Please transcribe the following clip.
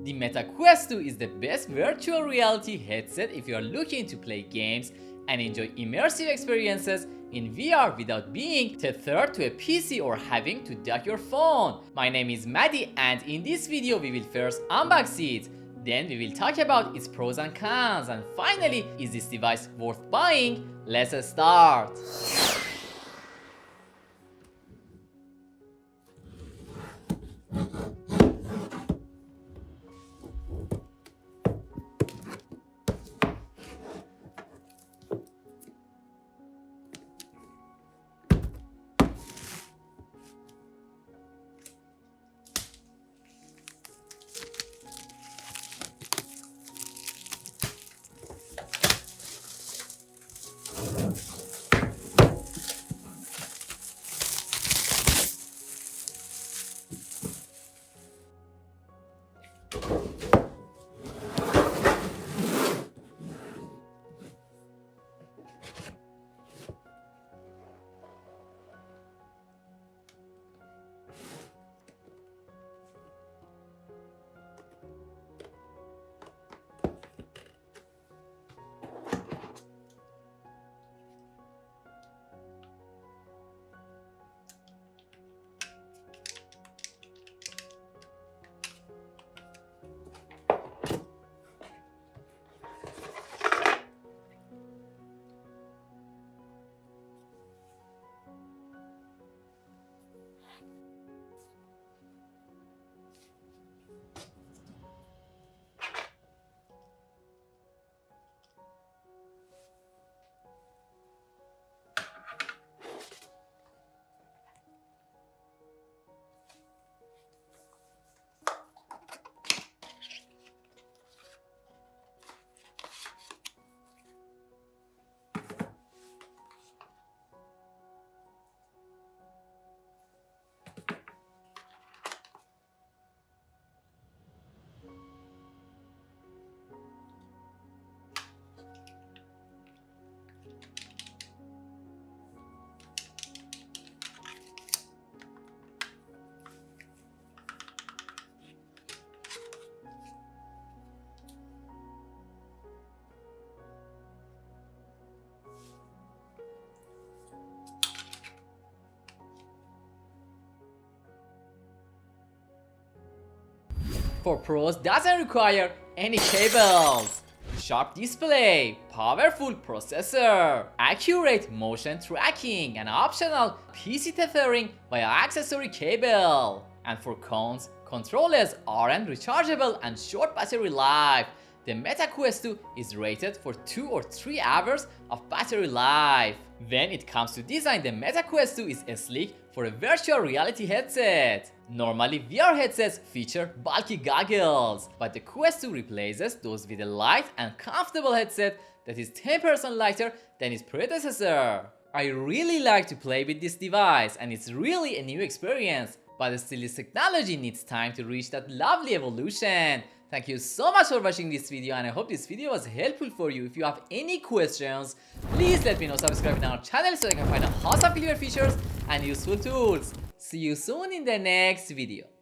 The Meta Quest 2 is the best virtual reality headset if you are looking to play games and enjoy immersive experiences in VR without being tethered to a PC or having to dock your phone. My name is Maddie, and in this video we will first unbox it. Then we will talk about its pros and cons, and finally, is this device worth buying? Let's start. For pros, doesn't require any cables. Sharp display, powerful processor, accurate motion tracking, and optional PC tethering via accessory cable. And for cons, controllers aren't rechargeable and short battery life. The Meta Quest 2 is rated for 2 or 3 hours of battery life. When it comes to design, the Meta Quest 2 is sleek for a virtual reality headset. Normally, VR headsets feature bulky goggles, but the Quest 2 replaces those with a light and comfortable headset that is 10% lighter than its predecessor. I really like to play with this device, and it's really a new experience, but still this technology needs time to reach that lovely evolution. Thank you so much for watching this video, and I hope this video was helpful for you. If you have any questions, please let me know. Subscribe to our channel so I can find awesome clear features and useful tools. See you soon in the next video.